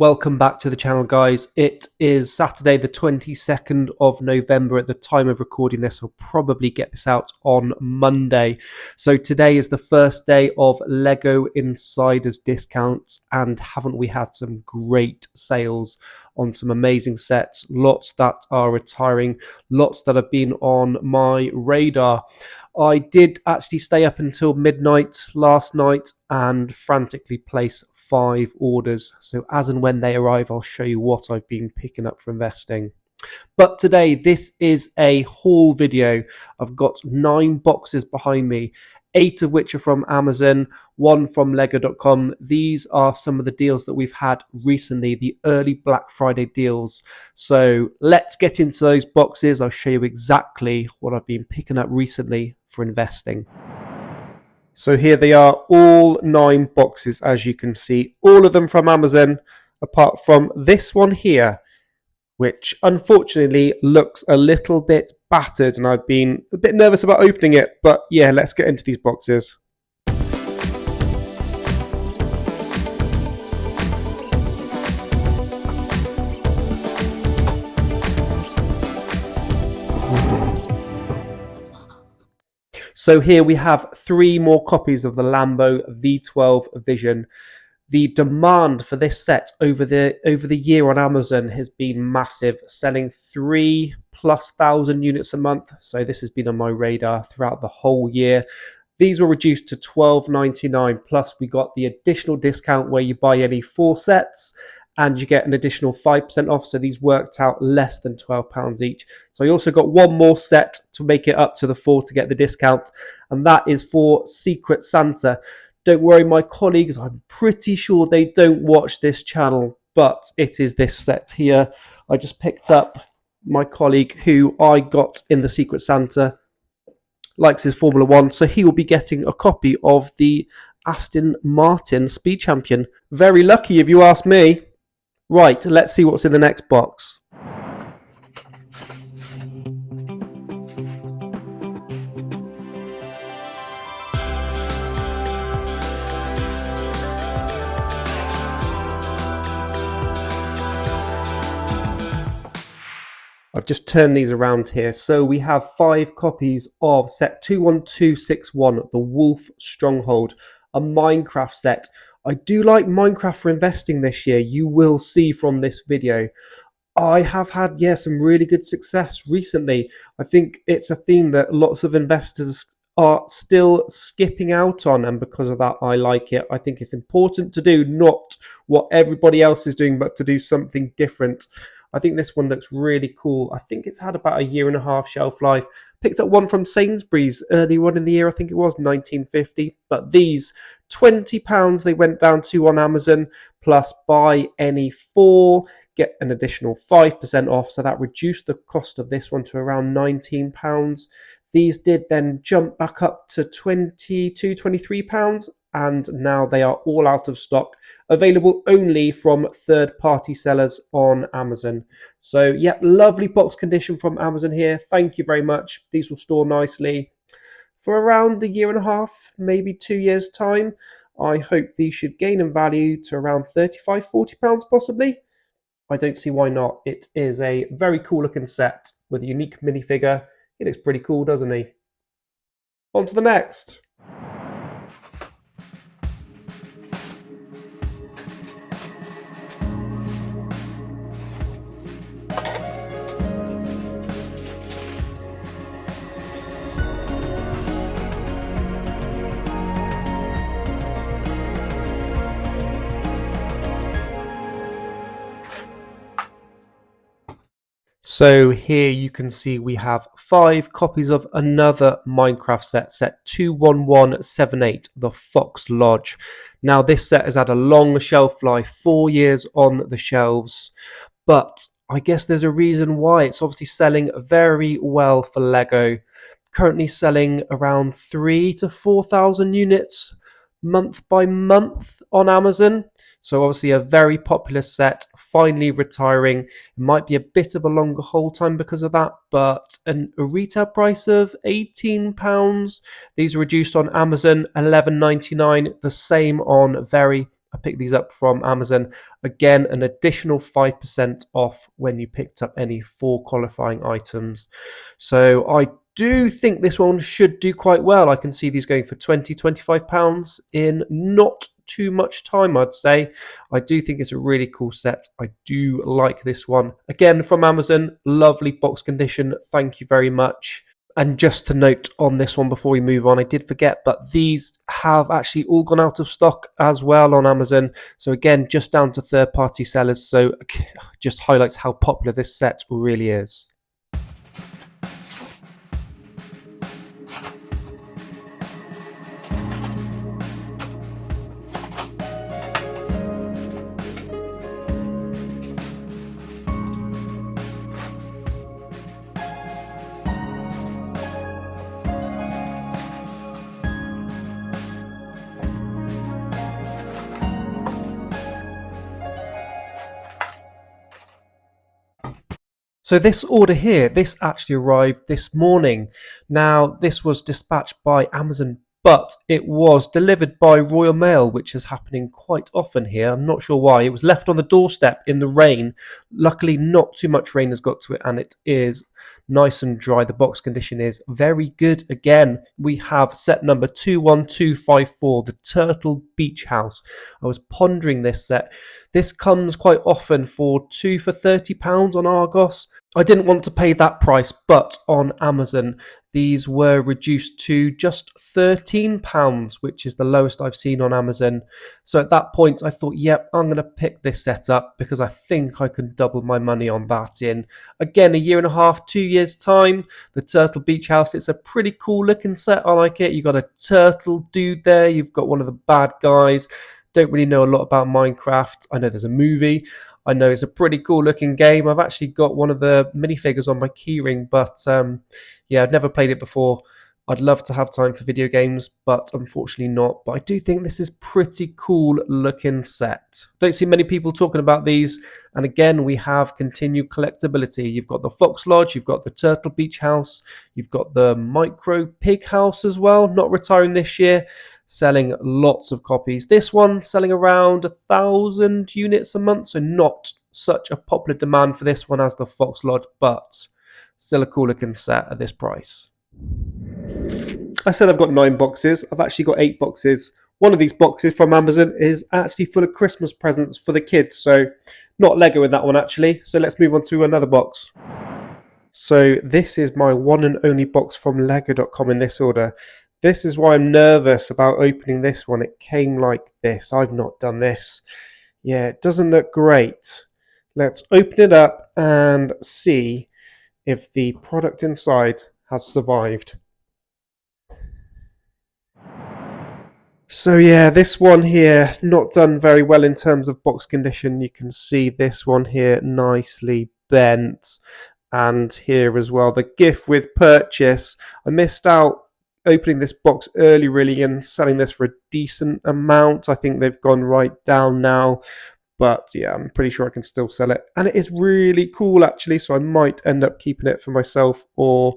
Welcome back to the channel, guys. It is Saturday the 22nd of November at the time of recording this. I'll probably get this out on Monday. So today is the first day of Lego Insiders discounts, and haven't we had some great sales on some amazing sets, lots that are retiring, lots that have been on my radar. I did actually stay up until midnight last night and frantically place 5 orders, so as and when they arrive I'll show you what I've been picking up for investing. But today this is a haul video. I've got 9 boxes behind me, 8 of which are from Amazon, 1 from lego.com. These are some of the deals that we've had recently, the early Black Friday deals. So let's get into those boxes. I'll show you exactly what I've been picking up recently for investing. So here they are, all 9 boxes, as you can see, all of them from Amazon, apart from this one here, which unfortunately looks a little bit battered, and I've been a bit nervous about opening it, but yeah, let's get into these boxes. So here we have 3 more copies of the Lambo V12 Vision. The demand for this set over the year on Amazon has been massive, selling 3,000+ units a month. So this has been on my radar throughout the whole year. These were reduced to $12.99, plus we got the additional discount where you buy any 4 sets and you get an additional 5% off. So these worked out less than £12 each. So I also got 1 more set to make it up to the 4 to get the discount, and that is for Secret Santa. Don't worry, my colleagues, I'm pretty sure they don't watch this channel, but it is this set here. I just picked up my colleague who I got in the Secret Santa, likes his Formula 1, so he will be getting a copy of the Aston Martin Speed Champion. Very lucky if you ask me. Right, let's see what's in the next box. I've just turned these around here. So we have 5 copies of set 21261, the Wolf Stronghold, a Minecraft set. I do like Minecraft for investing this year. You will see from this video. I have had, some really good success recently. I think it's a theme that lots of investors are still skipping out on, and because of that I like it. I think it's important to do not what everybody else is doing, but to do something different. I think this one looks really cool. I think it's had about a 1.5 year shelf life. Picked up one from Sainsbury's early on in the year, I think it was 1950. But these, £20 they went down to on Amazon, plus buy any 4, get an additional 5% off. So that reduced the cost of this one to around £19. These did then jump back up to £22, £23. And now they are all out of stock, available only from third-party sellers on Amazon. So yeah, lovely box condition from Amazon here. Thank you very much. These will store nicely for around a 1.5 years, maybe 2 years time. I hope these should gain in value to around £35, £40 possibly. I don't see why not. It is a very cool looking set with a unique minifigure. He looks pretty cool, doesn't he? On to the next. So here you can see we have 5 copies of another Minecraft set 21178, the Fox Lodge. Now this set has had a long shelf life, 4 years on the shelves, but I guess there's a reason why. It's obviously selling very well for Lego. Currently selling around 3,000 to 4,000 units month by month on Amazon. So obviously a very popular set, finally retiring. It might be a bit of a longer hold time because of that, but a retail price of £18. These are reduced on Amazon, £11.99. The same on Very, I picked these up from Amazon. Again, an additional 5% off when you picked up any 4 qualifying items. So I do think this one should do quite well. I can see these going for £20-25 in not too much time, I'd say. I do think it's a really cool set. I do like this one. Again, from Amazon, lovely box condition. Thank you very much. And just to note on this one before we move on, I did forget, but these have actually all gone out of stock as well on Amazon. So again, just down to third-party sellers. So just highlights how popular this set really is. So this order here, this actually arrived this morning. Now, this was dispatched by Amazon, but it was delivered by Royal Mail, which is happening quite often here. I'm not sure why. It was left on the doorstep in the rain. Luckily, not too much rain has got to it, and it is nice and dry. The box condition is very good. Again, we have set number 21254, the Turtle Beach House. I was pondering this set. This comes quite often for 2 for £30 on Argos. I didn't want to pay that price, but on Amazon, these were reduced to just £13, which is the lowest I've seen on Amazon. So at that point, I thought, yep, I'm going to pick this set up because I think I can double my money on that in, again, a year and a half, 2 years' time. The Turtle Beach House, it's a pretty cool looking set. I like it. You've got a turtle dude there. You've got one of the bad guys. Don't really know a lot about Minecraft. I know there's a movie. I know it's a pretty cool looking game. I've actually got one of the minifigures on my keyring, but yeah, I've never played it before. I'd love to have time for video games, but unfortunately not. But I do think this is pretty cool looking set. Don't see many people talking about these. And again, we have continued collectability. You've got the Fox Lodge, you've got the Turtle Beach House, you've got the Micro Pig House as well, not retiring this year, selling lots of copies. This one selling around 1,000 units a month, so not such a popular demand for this one as the Fox Lodge, but still a cool looking set at this price. I said I've got 9 boxes. I've actually got 8 boxes. One of these boxes from Amazon is actually full of Christmas presents for the kids, so not Lego in that one actually. So let's move on to another box. So this is my one and only box from lego.com in this order. This is why I'm nervous about opening this one. It came like this. I've not done this. Yeah, it doesn't look great. Let's open it up and see if the product inside has survived. So yeah, this one here, not done very well in terms of box condition. You can see this one here nicely bent, and here as well, the gift with purchase. I missed out opening this box early really and selling this for a decent amount. I think they've gone right down now, but yeah, I'm pretty sure I can still sell it. And it is really cool actually, so I might end up keeping it for myself or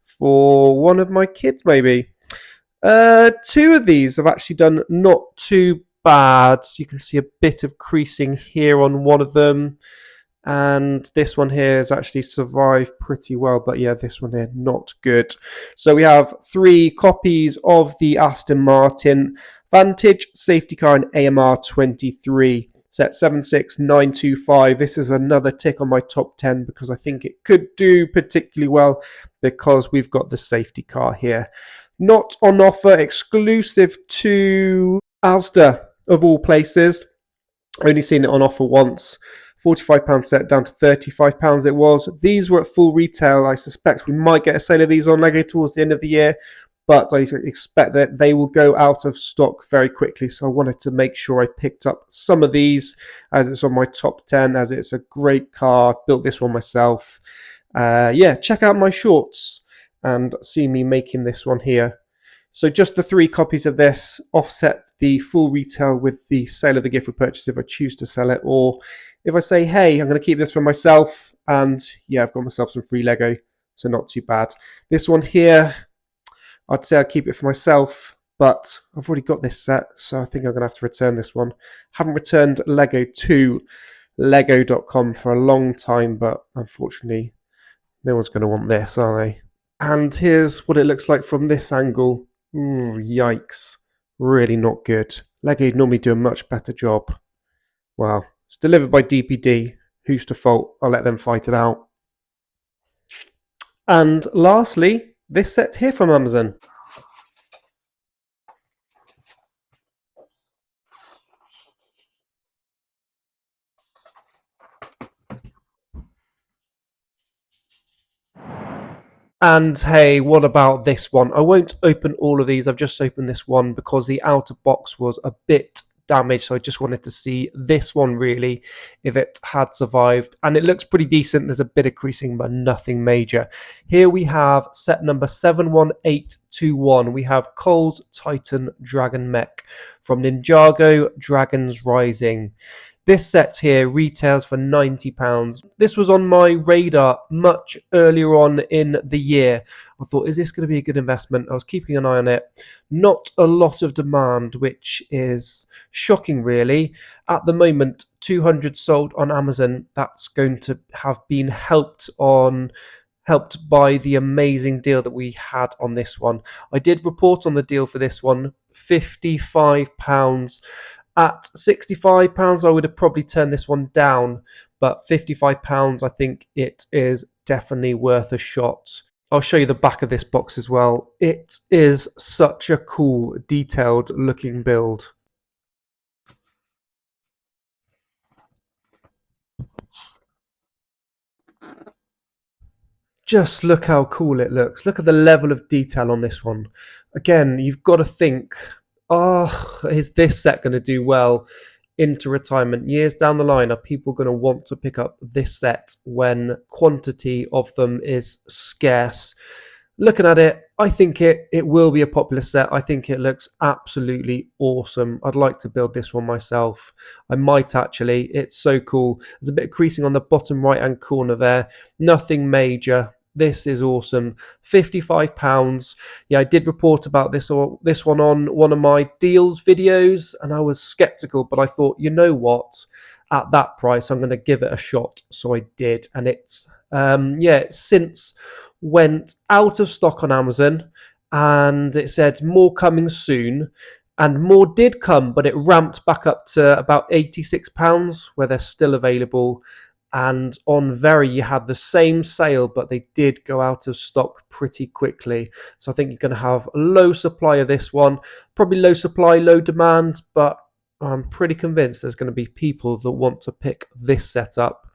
for one of my kids maybe. 2 of these have actually done not too bad. You can see a bit of creasing here on one of them, and this one here has actually survived pretty well, but yeah, this one here not good. So we have 3 copies of the Aston Martin Vantage safety car in AMR 23. Set 76925. This is another tick on my top 10 because I think it could do particularly well because we've got the safety car here. Not on offer, exclusive to Asda of all places. Only seen it on offer once. £45 set down to £35 it was. These were at full retail. I suspect we might get a sale of these on Lego towards the end of the year, but I expect that they will go out of stock very quickly. So I wanted to make sure I picked up some of these as it's on my top 10, as it's a great car. Built this one myself. Yeah, check out my shorts and see me making this one here. So just the 3 copies of this offset the full retail with the sale of the gift with purchase if I choose to sell it, or if I say, hey, I'm going to keep this for myself, and yeah, I've got myself some free Lego, so not too bad. This one here, I'd say I'd keep it for myself, but I've already got this set, so I think I'm going to have to return this one. Haven't returned Lego to Lego.com for a long time, but unfortunately, no one's going to want this, are they? And here's what it looks like from this angle. Ooh, yikes. Really not good. Lego normally do a much better job. Well, it's delivered by DPD. Who's to fault? I'll let them fight it out. And lastly, this set here from Amazon. And hey, what about this one? I won't open all of these. I've just opened this one because the outer box was a bit damaged. So I just wanted to see this one really, if it had survived. And it looks pretty decent. There's a bit of creasing, but nothing major. Here we have set number 71821. We have Cole's Titan Dragon Mech from Ninjago Dragons Rising. This set here retails for £90. This was on my radar much earlier on in the year. I thought, is this going to be a good investment? I was keeping an eye on it. Not a lot of demand, which is shocking, really. At the moment, 200 sold on Amazon. That's going to have been helped by the amazing deal that we had on this one. I did report on the deal for this one, £55. At £65, I would have probably turned this one down, but £55, I think it is definitely worth a shot. I'll show you the back of this box as well. It is such a cool, detailed looking build. Just look how cool it looks. Look at the level of detail on this one. Again, you've got to think, is this set going to do well into retirement? Years down the line, are people going to want to pick up this set when quantity of them is scarce? Looking at it, I think it will be a popular set. I think it looks absolutely awesome. I'd like to build this one myself. I might actually. It's so cool. There's a bit of creasing on the bottom right-hand corner there. Nothing major. This is awesome. £55. Yeah, I did report about this one on one of my deals videos, and I was skeptical, but I thought, you know what? At that price, I'm going to give it a shot. So I did, and it's since went out of stock on Amazon, and it said more coming soon, and more did come, but it ramped back up to about £86, where they're still available. And on Very, you had the same sale, but they did go out of stock pretty quickly. So I think you're going to have a low supply of this one. Probably low supply, low demand, but I'm pretty convinced there's going to be people that want to pick this setup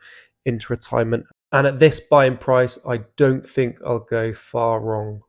into retirement. And at this buying price, I don't think I'll go far wrong.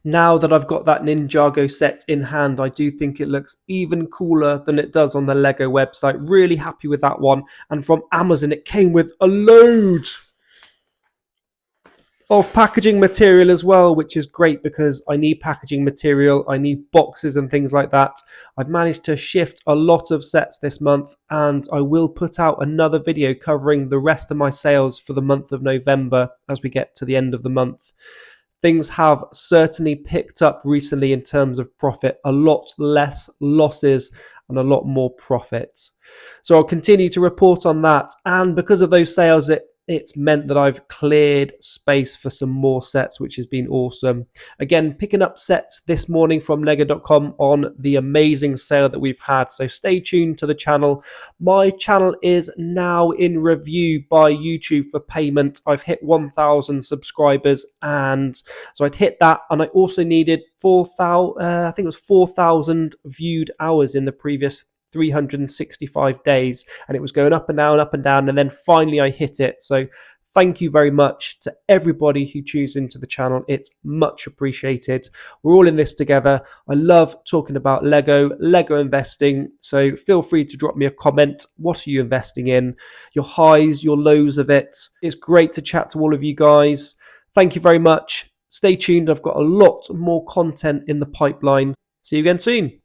Now that I've got that Ninjago set in hand, I do think it looks even cooler than it does on the Lego website. Really happy with that one. And from Amazon, it came with a load of packaging material as well, which is great because I need packaging material. I need boxes and things like that. I've managed to shift a lot of sets this month, and I will put out another video covering the rest of my sales for the month of November as we get to the end of the month. Things have certainly picked up recently in terms of profit, a lot less losses and a lot more profits. So I'll continue to report on that. And because of those sales, it's meant that I've cleared space for some more sets, which has been awesome. Again, picking up sets this morning from Lego.com on the amazing sale that we've had. So stay tuned to the channel. My channel is now in review by YouTube for payment. I've hit 1,000 subscribers, and so I'd hit that, and I also needed 4,000. I think it was 4,000 viewed hours in the previous 365 days, and it was going up and down, and then finally I hit it. So Thank you very much to everybody who tunes into the channel. It's much appreciated. We're all in this together. I love talking about Lego investing. So feel free to drop me a comment. What are you investing in? Your highs, your lows of it. It's great to chat to all of you guys. Thank you very much. Stay tuned. I've got a lot more content in the pipeline. See you again soon.